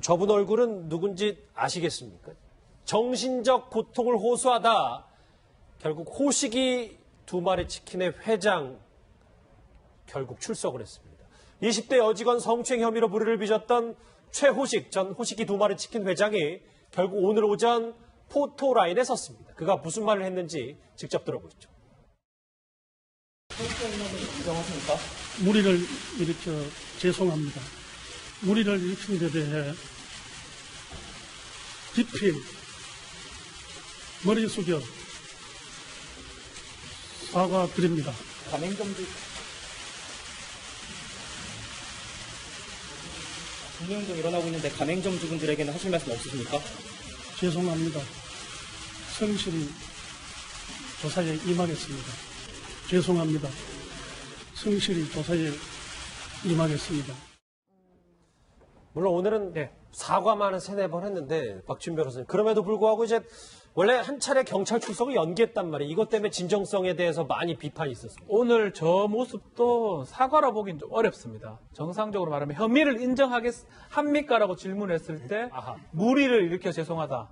저분 얼굴은 누군지 아시겠습니까? 정신적 고통을 호소하다 결국 호식이 2마리 치킨의 회장 결국 출석을 했습니다. 20대 여직원 성추행 혐의로 불의를 빚었던 최호식 전 호식이 2마리 치킨 회장이 결국 오늘 오전 포토라인에 섰습니다. 그가 무슨 말을 했는지 직접 들어보시죠. 인정하십니까? 무리를 일으켜 죄송합니다. 무리를 일으킨 데 대해 깊이 머리 숙여 사과드립니다. 가맹점주 불매운동 일어나고 있는데 가맹점주분들에게는 하실 말씀 없으십니까? 죄송합니다. 성실히 조사에 임하겠습니다. 죄송합니다. 성실히 조사에 임하겠습니다. 물론 오늘은 사과만 한 3-4번 했는데 박준 변호사님 그럼에도 불구하고 이제 원래 한 차례 경찰 출석을 연기했단 말이에요. 이것 때문에 진정성에 대해서 많이 비판이 있었습니다. 오늘 저 모습도 사과라 보긴 좀 어렵습니다. 정상적으로 말하면 혐의를 인정하겠합니까라고 질문했을 때 무리를 일으켜 죄송하다.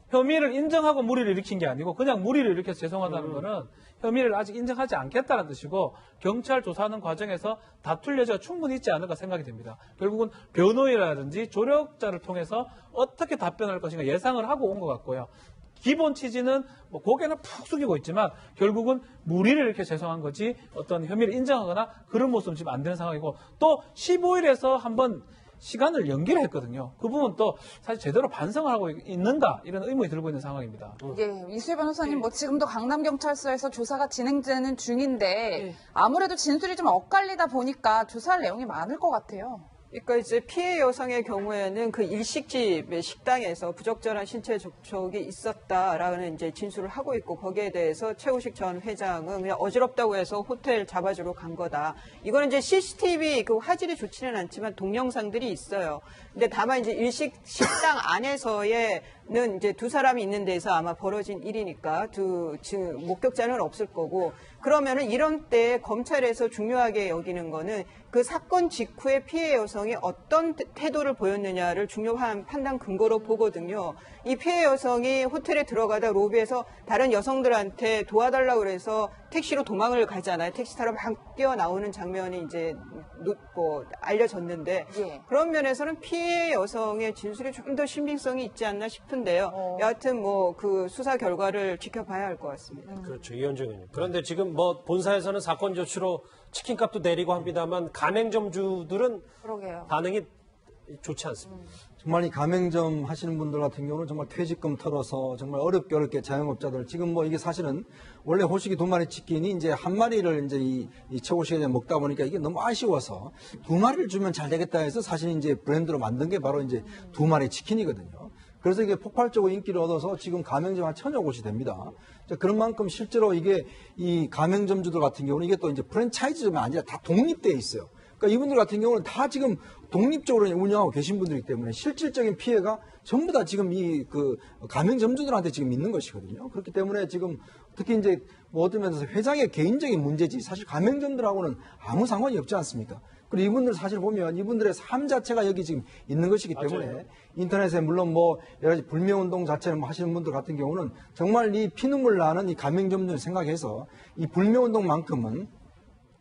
혐의를 인정하고 무리를 일으킨 게 아니고 그냥 무리를 일으켜서 죄송하다는 거는 혐의를 아직 인정하지 않겠다는 뜻이고 경찰 조사하는 과정에서 다툴 여지가 충분히 있지 않을까 생각이 됩니다. 결국은 변호인이라든지 조력자를 통해서 어떻게 답변할 것인가 예상을 하고 온 것 같고요. 기본 취지는 뭐 고개는 푹 숙이고 있지만 결국은 무리를 이렇게 죄송한 거지 어떤 혐의를 인정하거나 그런 모습은 지금 안 되는 상황이고 또 15일에서 한번 시간을 연기를 했거든요. 그 부분 또 사실 제대로 반성을 하고 있는가 이런 의문이 들고 있는 상황입니다. 예, 이수희 변호사님 뭐 지금도 강남경찰서에서 조사가 진행되는 중인데 아무래도 진술이 좀 엇갈리다 보니까 조사할 내용이 많을 것 같아요. 그러니까 이제 피해 여성의 경우에는 그 일식집의 식당에서 부적절한 신체 접촉이 있었다라는 이제 진술을 하고 있고 거기에 대해서 최호식 전 회장은 그냥 어지럽다고 해서 호텔 잡아주러 간 거다. 이거는 이제 CCTV 그 화질이 좋지는 않지만 동영상들이 있어요. 근데 다만 이제 일식 식당 안에서는 이제 2사람이 있는 데서 아마 벌어진 일이니까 목격자는 없을 거고 그러면은 이런 때 검찰에서 중요하게 여기는 거는 그 사건 직후에 피해 여성이 어떤 태도를 보였느냐를 중요한 판단 근거로 보거든요. 이 피해 여성이 호텔에 들어가다 로비에서 다른 여성들한테 도와달라고 그래서 택시로 도망을 가잖아요. 택시 타러 막 뛰어나오는 장면이 이제 알려졌는데 그런 면에서는 피해 여성의 진술이 좀 더 신빙성이 있지 않나 싶은데요. 여하튼 뭐 그 수사 결과를 지켜봐야 할 것 같습니다. 그렇죠. 이현정 의원님. 그런데 지금 뭐 본사에서는 사건 조치로 치킨값도 내리고 합니다만 가맹점주들은 반응이 좋지 않습니다. 정말 이 가맹점 하시는 분들 같은 경우는 정말 퇴직금 털어서 정말 어렵게 자영업자들 지금 뭐 이게 사실은 원래 호식이 2마리 치킨이 이제 한 마리를 이제 이 최호식이 먹다 보니까 이게 너무 아쉬워서 2마리를 주면 잘 되겠다 해서 사실 이제 브랜드로 만든 게 바로 이제 2마리 치킨이거든요. 그래서 이게 폭발적으로 인기를 얻어서 지금 가맹점 한 1000여 곳이 됩니다. 그런 만큼 실제로 이게 이 가맹점주들 같은 경우는 이게 또 이제 프랜차이즈점이 아니라 다 독립되어 있어요. 그러니까 이분들 같은 경우는 다 지금 독립적으로 운영하고 계신 분들이기 때문에 실질적인 피해가 전부 다 지금 이 그 가맹점주들한테 지금 있는 것이거든요. 그렇기 때문에 지금 특히 이제 뭐 어떤 면에서 회장의 개인적인 문제지 사실 가맹점들하고는 아무 상관이 없지 않습니까? 그리고 이분들 사실 보면 이분들의 삶 자체가 여기 지금 있는 것이기 때문에 맞아요. 인터넷에 물론 뭐 여러 가지 불매운동 자체를 하시는 분들 같은 경우는 정말 이 피눈물 나는 이 가맹점주를 생각해서 이 불매운동만큼은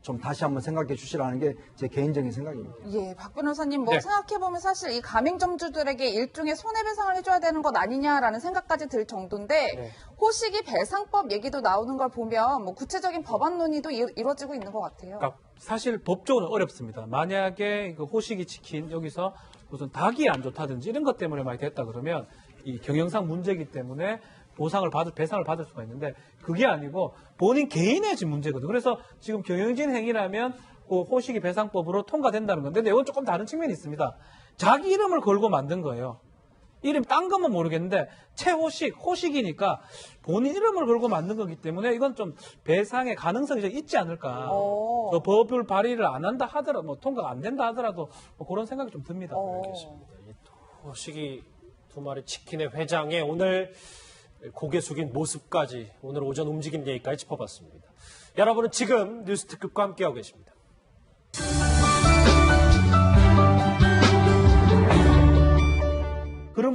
좀 다시 한번 생각해 주시라는 게 제 개인적인 생각입니다. 예, 박 변호사님 생각해보면 사실 이 가맹점주들에게 일종의 손해배상을 해줘야 되는 것 아니냐라는 생각까지 들 정도인데 호식이 배상법 얘기도 나오는 걸 보면 뭐 구체적인 법안 논의도 이루어지고 있는 것 같아요. 그러니까 사실 법적으로 어렵습니다. 만약에 그 호식이 치킨 여기서 무슨 닭이 안 좋다든지 이런 것 때문에 많이 됐다 그러면 이 경영상 문제이기 때문에 배상을 받을 수가 있는데 그게 아니고 본인 개인의 지금 문제거든요. 그래서 지금 경영진 행위라면 그 호식이 배상법으로 통과된다는 건데 근데 이건 조금 다른 측면이 있습니다. 자기 이름을 걸고 만든 거예요. 이름 딴 건은 모르겠는데 호식이니까 본인 이름을 걸고 만든 거기 때문에 이건 좀 배상의 가능성이 좀 있지 않을까. 법을 발의를 안 한다 하더라도 뭐 통과가 안 된다 하더라도 뭐 그런 생각이 좀 듭니다. 알겠습니다. 호식이 2마리 치킨의 회장의 오늘 고개 숙인 모습까지 오늘 오전 움직임 얘기까지 짚어봤습니다. 여러분은 지금 뉴스 특급과 함께하고 계십니다.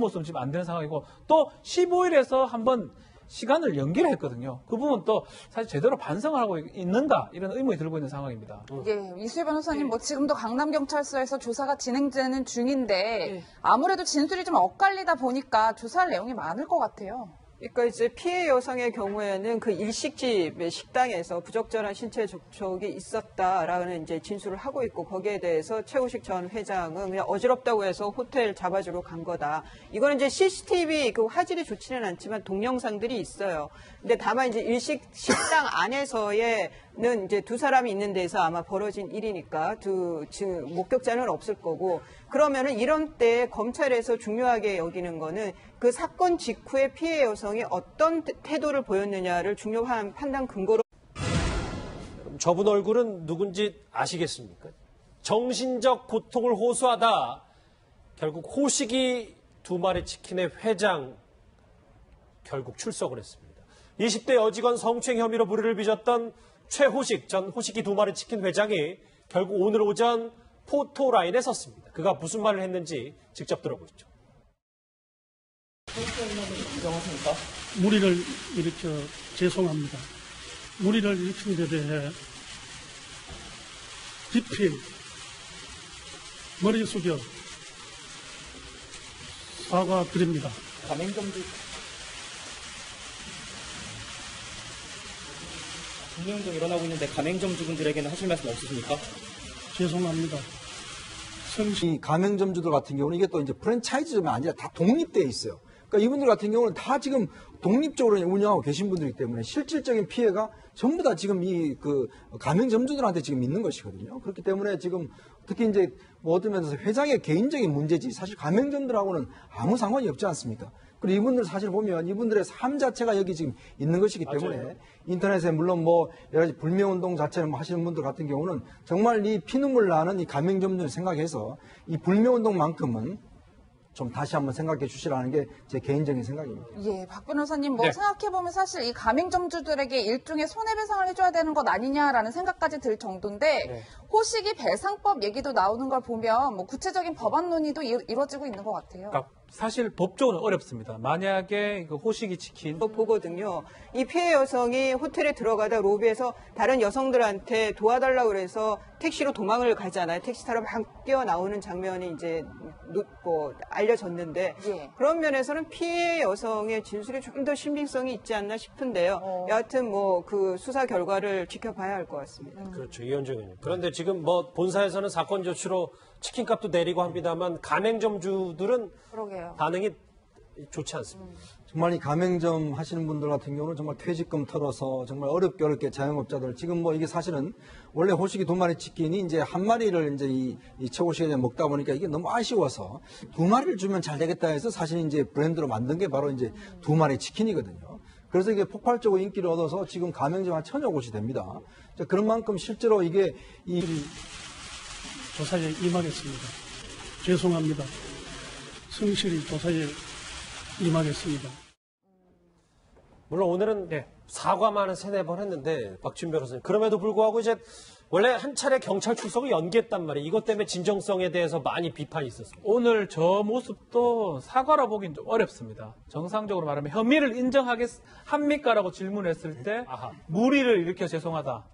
모습은 지금 안 되는 상황이고 또 15일에서 한번 시간을 연기를 했거든요. 그 부분 또 사실 제대로 반성을 하고 있는가 이런 의문이 들고 있는 상황입니다. 예, 이수희 변호사님, 뭐 지금도 강남경찰서에서 조사가 진행되는 중인데 아무래도 진술이 좀 엇갈리다 보니까 조사할 내용이 많을 것 같아요. 그러니까 이제 피해 여성의 경우에는 그 일식집의 식당에서 부적절한 신체 접촉이 있었다라는 이제 진술을 하고 있고 거기에 대해서 최우식 전 회장은 그냥 어지럽다고 해서 호텔 잡아주러 간 거다. 이거는 이제 CCTV 그 화질이 좋지는 않지만 동영상들이 있어요. 근데 다만 이제 일식 식당 안에서는 이제 두 사람이 있는 데서 아마 벌어진 일이니까 지금 목격자는 없을 거고 그러면은 이런 때 검찰에서 중요하게 여기는 거는 그 사건 직후에 피해 여성이 어떤 태도를 보였느냐를 중요한 판단 근거로 저분 얼굴은 누군지 아시겠습니까? 정신적 고통을 호소하다 결국 호식이 두 마리 치킨의 회장 결국 출석을 했습니다. 20대 여직원 성추행 혐의로 불의를 빚었던 최호식 전 호식이 두 마리 치킨 회장이 결국 오늘 오전 포토라인에 섰습니다. 그가 무슨 말을 했는지 직접 들어보시죠. 인정하십니까? 무리를 일으켜 죄송합니다. 무리를 일으킨 데 대해 깊이 머리 숙여 사과드립니다. 가맹점주 분명히 일어나고 있는데 가맹점주분들에게는 하실 말씀 없으십니까? 죄송합니다. 성실 이 가맹점주들 같은 경우는 이게 또 이제 프랜차이즈점이 아니라 다 독립되어 있어요. 그러니까 이분들 같은 경우는 다 지금 독립적으로 운영하고 계신 분들이기 때문에 실질적인 피해가 전부 다 지금 이 그 가맹점주들한테 지금 있는 것이거든요. 그렇기 때문에 지금 특히 이제 뭐 어떤 면에서 회장의 개인적인 문제지 사실 가맹점들하고는 아무 상관이 없지 않습니까? 그리고 이분들 사실 보면 이분들의 삶 자체가 여기 지금 있는 것이기 때문에 맞아요. 인터넷에 물론 뭐 여러 가지 불매운동 자체를 뭐 하시는 분들 같은 경우는 정말 이 피눈물 나는 이 가맹점들을 생각해서 이 불매운동만큼은 좀 다시 한번 생각해 주시라는 게 제 개인적인 생각입니다. 예, 박 변호사님, 뭐 네. 생각해보면 사실 이 가맹점주들에게 일종의 손해배상을 해줘야 되는 것 아니냐라는 생각까지 들 정도인데 호식이 배상법 얘기도 나오는 걸 보면 뭐 구체적인 법안 논의도 이루어지고 있는 것 같아요. 그러니까 사실 법적으로 어렵습니다. 만약에 그 호식이 치킨 보거든요. 이 피해 여성이 호텔에 들어가다 로비에서 다른 여성들한테 도와달라고 그래서 택시로 도망을 가잖아요. 택시 타러 막 뛰어나오는 장면이 이제 뭐 알려졌는데 예. 그런 면에서는 피해 여성의 진술이 좀 더 신빙성이 있지 않나 싶은데요. 여하튼 뭐 그 수사 결과를 지켜봐야 할 것 같습니다. 그렇죠. 이현정 의원님. 그런데 지금 뭐 본사에서는 사건 조치로 치킨값도 내리고 합니다만 가맹점주들은 그러게요. 반응이 좋지 않습니다. 정말 이 가맹점 하시는 분들 같은 경우는 정말 퇴직금 털어서 정말 어렵게 자영업자들 지금 뭐 이게 사실은 원래 호식이 두 마리 치킨이 이제 한 마리를 이제 이 최호식이 먹다 보니까 이게 너무 아쉬워서 두 마리를 주면 잘 되겠다 해서 사실 이제 브랜드로 만든 게 바로 이제 두 마리 치킨이거든요. 그래서 이게 폭발적으로 인기를 얻어서 지금 가맹점 한 1000여 곳이 됩니다. 자, 그런 만큼 실제로 이게 이 조사에 임하겠습니다. 죄송합니다. 성실히 조사에 임하겠습니다. 물론 오늘은 사과만 한 3-4번 했는데 박준 변호사님 그럼에도 불구하고 이제 원래 한 차례 경찰 출석을 연기했단 말이에요. 이것 때문에 진정성에 대해서 많이 비판이 있었습니다. 오늘 저 모습도 사과라 보긴 좀 어렵습니다. 정상적으로 말하면 혐의를 인정합니까라고 질문했을 때 무리를 일으켜 죄송하다.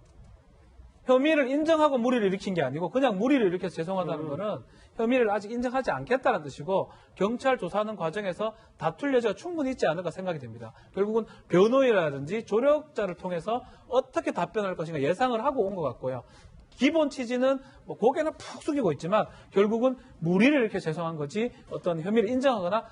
혐의를 인정하고 무리를 일으킨 게 아니고 그냥 무리를 일으켜서 죄송하다는 거는 혐의를 아직 인정하지 않겠다는 뜻이고 경찰 조사하는 과정에서 다툴 여지가 충분히 있지 않을까 생각이 됩니다. 결국은 변호인이라든지 조력자를 통해서 어떻게 답변할 것인가 예상을 하고 온 것 같고요. 기본 취지는 뭐 고개는 푹 숙이고 있지만 결국은 무리를 이렇게 죄송한 거지 어떤 혐의를 인정하거나